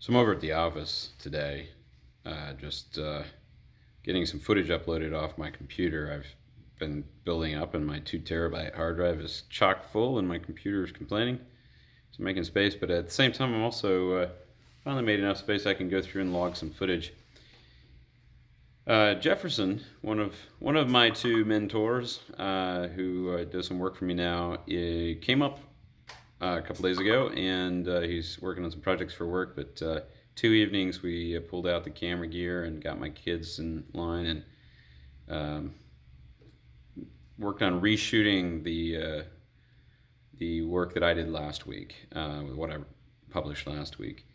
So I'm over at the office today, just getting some footage uploaded off my computer. I've been building up, and my 2 terabyte hard drive is chock full, and my computer is complaining. So I'm making space, but at the same time, I'm also finally made enough space I can go through and log some footage. Jefferson, one of my two mentors, who does some work for me now, came up a couple days ago, and he's working on some projects for work. But 2 evenings we pulled out the camera gear and got my kids in line and um, worked on reshooting the work that I did last week, with what I published last week.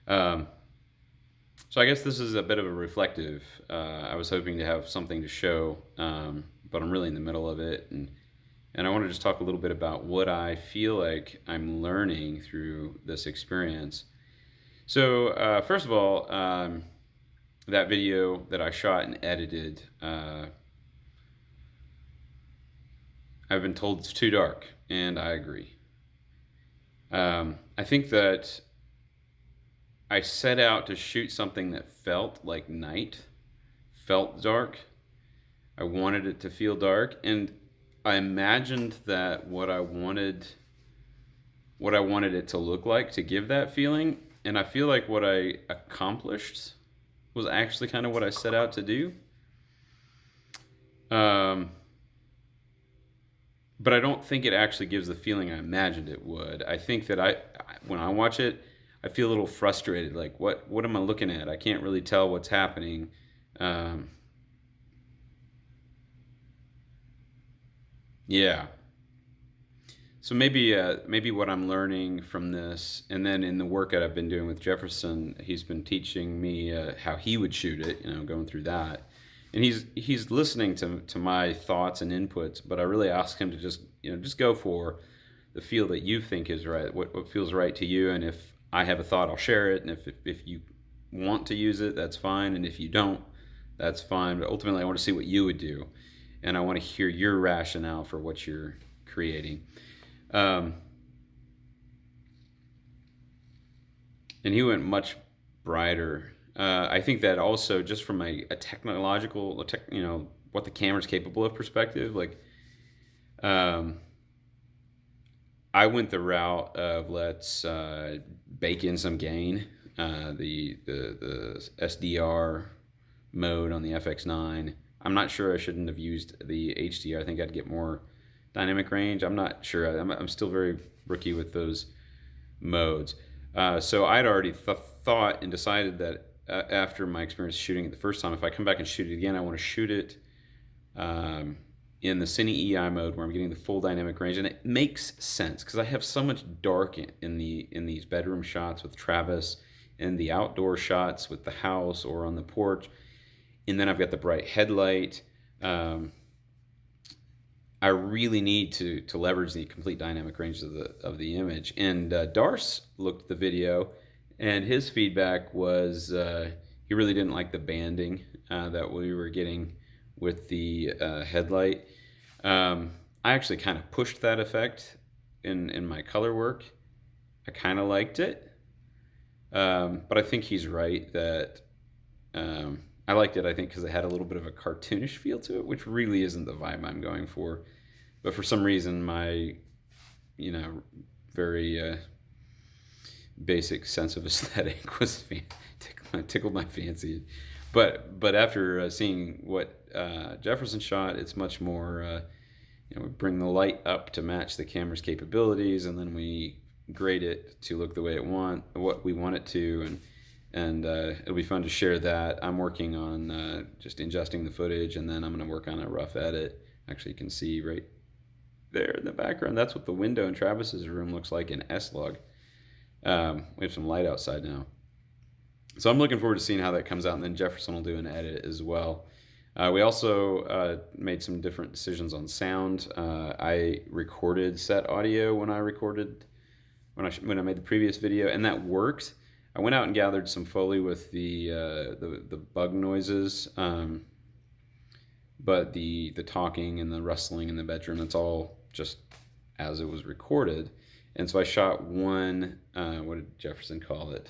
Um, so I guess this is a bit of a reflective. I was hoping to have something to show, but I'm really in the middle of it, and I want to just talk a little bit about what I feel like I'm learning through this experience. So, first of all, that video that I shot and edited, I've been told it's too dark, and I agree. I think that I set out to shoot something that felt like night, felt dark. I wanted it to feel dark, and I imagined that what I wanted it to look like to give that feeling, and I feel like what I accomplished was actually kind of what I set out to do. But I don't think it actually gives the feeling I imagined it would. I think that when I watch it, I feel a little frustrated. Like, what am I looking at? I can't really tell what's happening. Yeah. So maybe what I'm learning from this, and then in the work that I've been doing with Jefferson, he's been teaching me how he would shoot it. Going through that, and he's listening to my thoughts and inputs. But I really ask him to just go for the feel that you think is right, what feels right to you. And if I have a thought, I'll share it. And if you want to use it, that's fine. And if you don't, that's fine. But ultimately, I want to see what you would do, and I want to hear your rationale for what you're creating. Um, and he went much brighter. I think that also, just from a technological, what the camera's capable of perspective, like, um, I went the route of let's bake in some gain. The SDR mode on the FX9. I'm not sure I shouldn't have used the HDR. I think I'd get more dynamic range. I'm not sure. I'm still very rookie with those modes. So I'd already thought and decided that after my experience shooting it the first time, if I come back and shoot it again, I want to shoot it in the Cine EI mode where I'm getting the full dynamic range, and it makes sense because I have so much dark in these bedroom shots with Travis, and the outdoor shots with the house or on the porch, and then I've got the bright headlight. I really need to leverage the complete dynamic range of the image. And Darce looked at the video, and his feedback was he really didn't like the banding that we were getting with the headlight. I actually kind of pushed that effect in my color work. I kind of liked it, but I think he's right that I liked it, I think, because it had a little bit of a cartoonish feel to it, which really isn't the vibe I'm going for. But for some reason, my, very basic sense of aesthetic was tickled my fancy. But after seeing what Jefferson shot, it's much more, we bring the light up to match the camera's capabilities, and then we grade it to look the way what we want it to, and it'll be fun to share that. I'm working on just ingesting the footage, and then I'm going to work on a rough edit. Actually, you can see right there in the background, that's what the window in Travis's room looks like in S-Log. We have some light outside now. So I'm looking forward to seeing how that comes out, and then Jefferson will do an edit as well. We also made some different decisions on sound. I recorded set audio when I made the previous video, and that worked. I went out and gathered some Foley with the bug noises, but the talking and the rustling in the bedroom, that's all just as it was recorded. And so I shot one, what did Jefferson call it?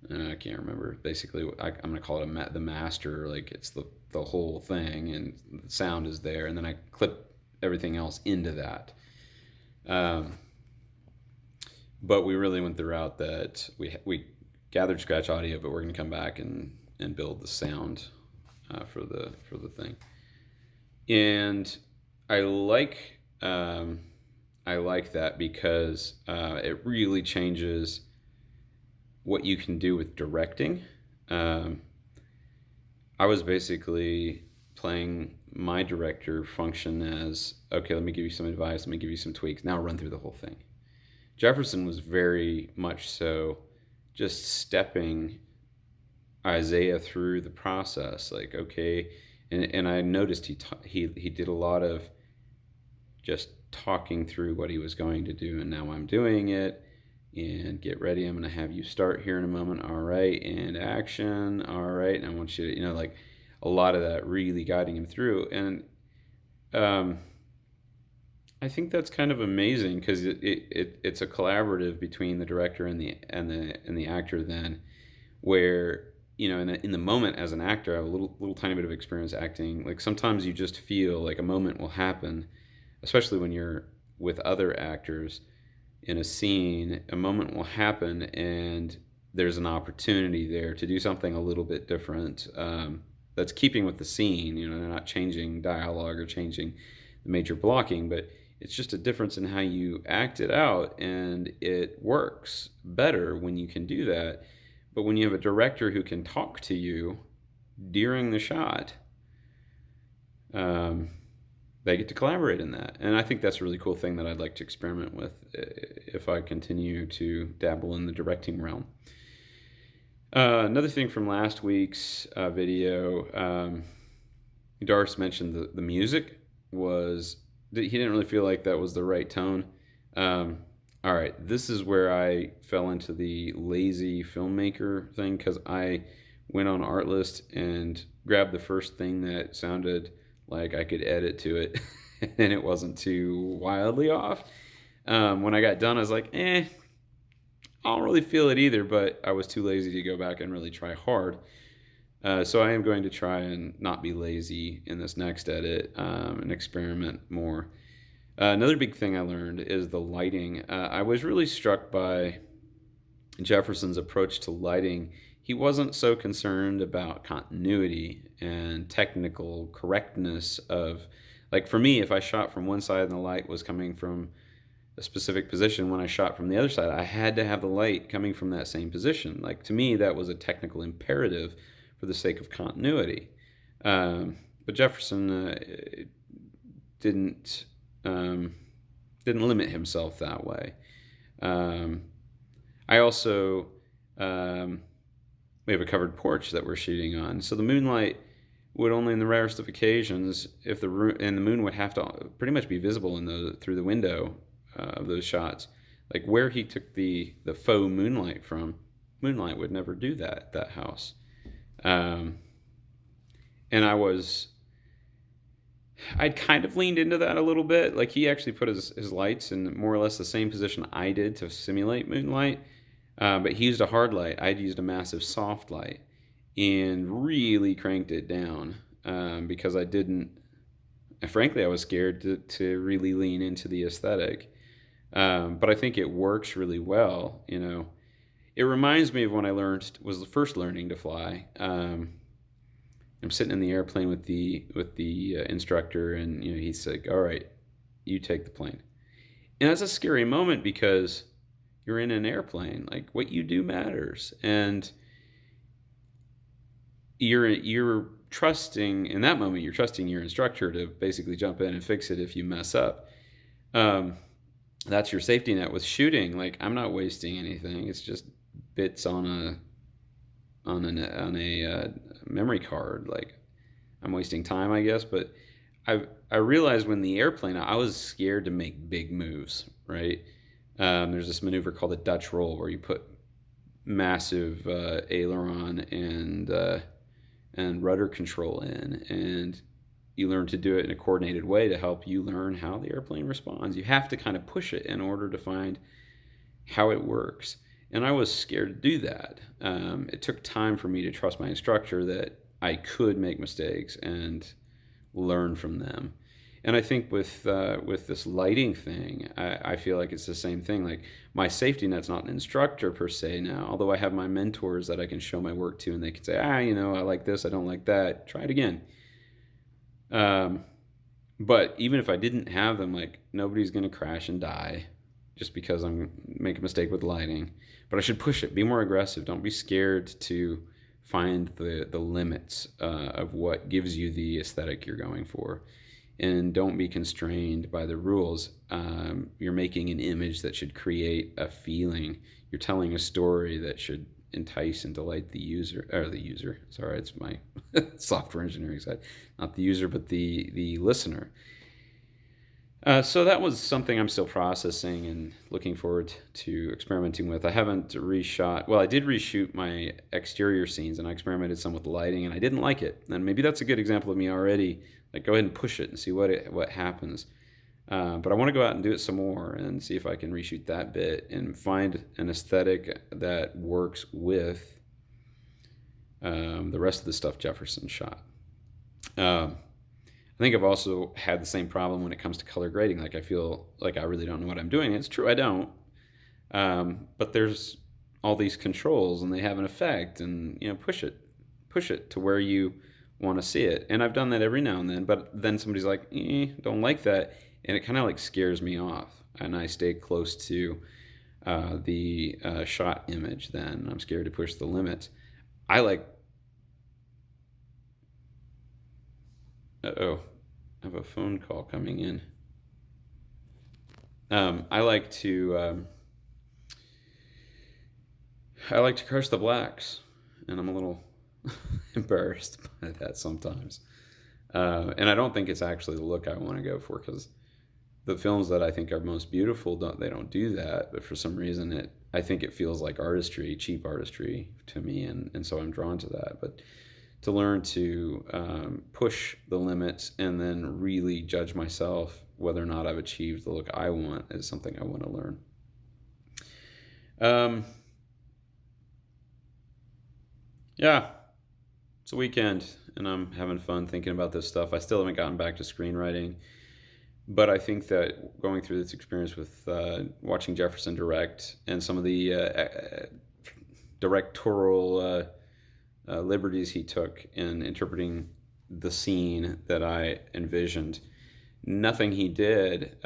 I can't remember. Basically, I'm going to call it the master. Like it's the whole thing, and the sound is there, and then I clip everything else into that. Um, but we really went the route that we gathered scratch audio, but we're going to come back and build the sound for the thing. And I like I like that because it really changes what you can do with directing. Um, I was basically playing my director function as, okay, let me give you some advice, let me give you some tweaks. Now run through the whole thing. Jefferson was very much so just stepping Isaiah through the process. Like, okay, and I noticed he did a lot of just talking through what he was going to do, and now I'm doing it. And get ready. I'm going to have you start here in a moment. All right, and action. All right, and I want you to, like a lot of that really guiding him through. And um, I think that's kind of amazing because it's a collaborative between the director and the actor. Then, where in the moment as an actor, I have a little tiny bit of experience acting. Like sometimes you just feel like a moment will happen, especially when you're with other actors in a scene. A moment will happen, and there's an opportunity there to do something a little bit different. That's keeping with the scene. They're not changing dialogue or changing the major blocking, but it's just a difference in how you act it out, and it works better when you can do that. But when you have a director who can talk to you during the shot, they get to collaborate in that. And I think that's a really cool thing that I'd like to experiment with if I continue to dabble in the directing realm. Another thing from last week's video, Darce mentioned the music was, he didn't really feel like that was the right tone. All right, this is where I fell into the lazy filmmaker thing, because I went on Artlist and grabbed the first thing that sounded like I could edit to it, and it wasn't too wildly off. When I got done, I was like, I don't really feel it either, but I was too lazy to go back and really try hard. So I am going to try and not be lazy in this next edit and experiment more. Another big thing I learned is the lighting. I was really struck by Jefferson's approach to lighting. He wasn't so concerned about continuity and technical correctness of, like for me, if I shot from one side and the light was coming from a specific position, when I shot from the other side, I had to have the light coming from that same position. Like to me, that was a technical imperative for the sake of continuity. But Jefferson didn't limit himself that way. I also we have a covered porch that we're shooting on, so the moonlight would only, in the rarest of occasions, if the moon would have to pretty much be visible through the window of those shots. Like where he took the faux moonlight from, moonlight would never do that house. And I'd kind of leaned into that a little bit. Like he actually put his lights in more or less the same position I did to simulate moonlight. But he used a hard light. I'd used a massive soft light and really cranked it down because frankly, I was scared to really lean into the aesthetic. But I think it works really well. It reminds me of when I was first learning to fly. I'm sitting in the airplane with the instructor, and he's like, "All right, you take the plane." And that's a scary moment because you're in an airplane. Like what you do matters, and you're trusting in that moment. You're trusting your instructor to basically jump in and fix it if you mess up. That's your safety net. With shooting, like I'm not wasting anything. It's just bits on a memory card. Like I'm wasting time, I guess. But I realized when the airplane, I was scared to make big moves. Right? There's this maneuver called the Dutch roll where you put massive aileron and rudder control in, and you learn to do it in a coordinated way to help you learn how the airplane responds. You have to kind of push it in order to find how it works. And I was scared to do that. It took time for me to trust my instructor that I could make mistakes and learn from them. And I think with this lighting thing, I feel like it's the same thing. Like my safety net's not an instructor per se now, although I have my mentors that I can show my work to, and they can say, I like this, I don't like that. Try it again. Um, but even if I didn't have them, like nobody's gonna crash and die just because I'm make a mistake with lighting. But I should push it. Be more aggressive. Don't be scared to find the limits of what gives you the aesthetic you're going for, and don't be constrained by the rules. You're making an image that should create a feeling. You're telling a story that should entice and delight the user, or the user. Sorry, it's my software engineering side, not the user, but the listener. So that was something I'm still processing and looking forward to experimenting with. I haven't reshot. Well, I did reshoot my exterior scenes, and I experimented some with the lighting, and I didn't like it. And maybe that's a good example of me already. Like, go ahead and push it and see what happens. But I want to go out and do it some more and see if I can reshoot that bit and find an aesthetic that works with the rest of the stuff Jefferson shot. I think I've also had the same problem when it comes to color grading. Like I feel like I really don't know what I'm doing. It's true, I don't. But there's all these controls, and they have an effect. And push it to where you want to see it. And I've done that every now and then. But then somebody's like, don't like that, and it kind of like scares me off. And I stay close to the shot image. Then I'm scared to push the limits. I like. Uh-oh. I have a phone call coming in. I like to crush the blacks, and I'm a little embarrassed by that sometimes. And I don't think it's actually the look I want to go for, because the films that I think are most beautiful don't do that. But for some reason, I think it feels like artistry, cheap artistry to me, and so I'm drawn to that. But to learn to push the limits and then really judge myself whether or not I've achieved the look I want is something I want to learn. Yeah, it's a weekend, and I'm having fun thinking about this stuff. I still haven't gotten back to screenwriting, but I think that going through this experience with watching Jefferson direct and some of the directorial liberties he took in interpreting the scene that I envisioned. Nothing he did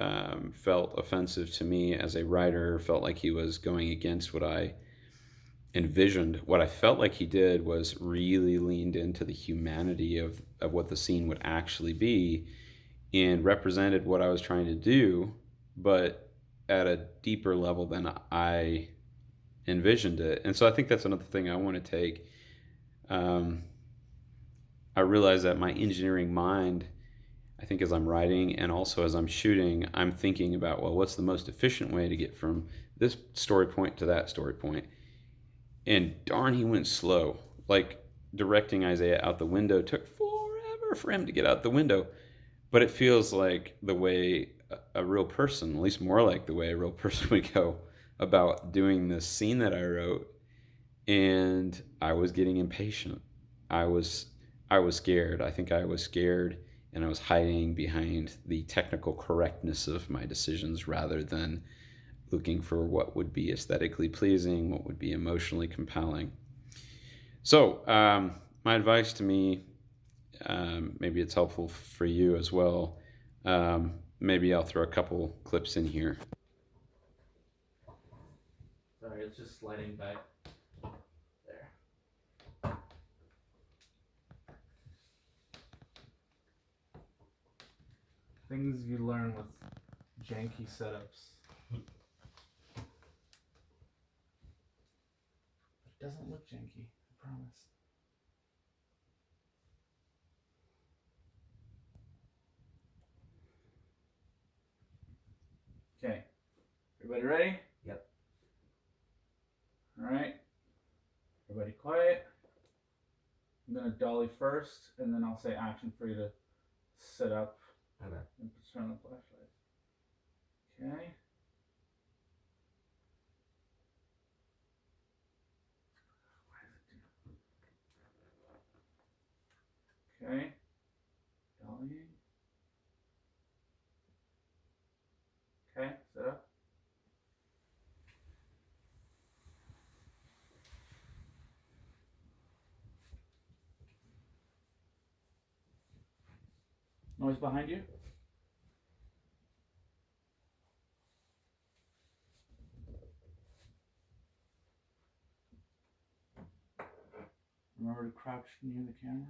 felt offensive to me as a writer, felt like he was going against what I envisioned. What I felt like he did was really leaned into the humanity of what the scene would actually be and represented what I was trying to do, but at a deeper level than I envisioned it. And so I think that's another thing I want to take. I realize that my engineering mind, I think as I'm writing and also as I'm shooting, I'm thinking about, well, what's the most efficient way to get from this story point to that story point? And darn, he went slow. Like directing Isaiah out the window took forever for him to get out the window. But it feels like the way a real person, at least more like the way a real person would go about doing this scene that I wrote. And I was getting impatient. I was scared. I think I was scared, and I was hiding behind the technical correctness of my decisions rather than looking for what would be aesthetically pleasing, what would be emotionally compelling. So my advice to me, maybe it's helpful for you as well. Maybe I'll throw a couple clips in here. Sorry, it's just sliding back. There. Things you learn with janky setups. It doesn't look janky, I promise. Okay. Everybody ready? Yep. Alright. Everybody quiet. I'm going to dolly first, and then I'll say action for you to set up Okay. and turn the flashlight. Okay. Okay. Dollying. Okay, set up. Noise behind you? Remember to crouch near the camera.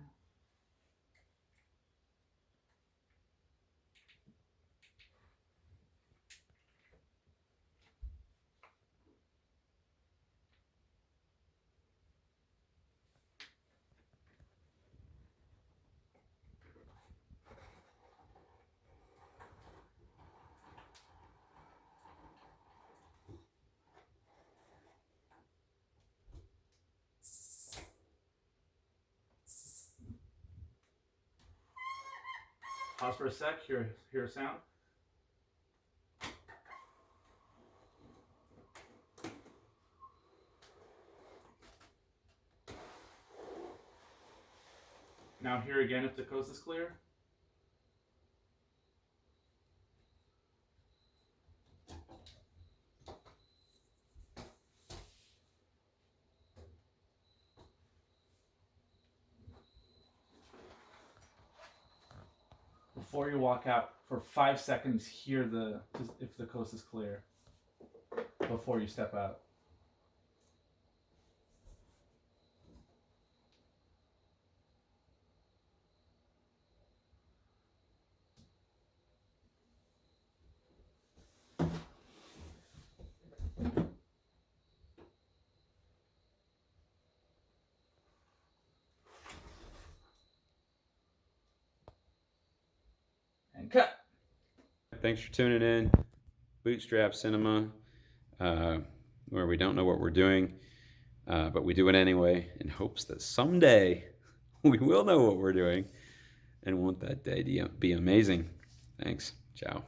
Pause for a sec, hear a sound. Now hear again if the coast is clear. Before you walk out, for 5 seconds, hear if the coast is clear before you step out. And cut. Thanks for tuning in. Bootstrap Cinema, where we don't know what we're doing, but we do it anyway in hopes that someday we will know what we're doing and want that day to be amazing. Thanks. Ciao.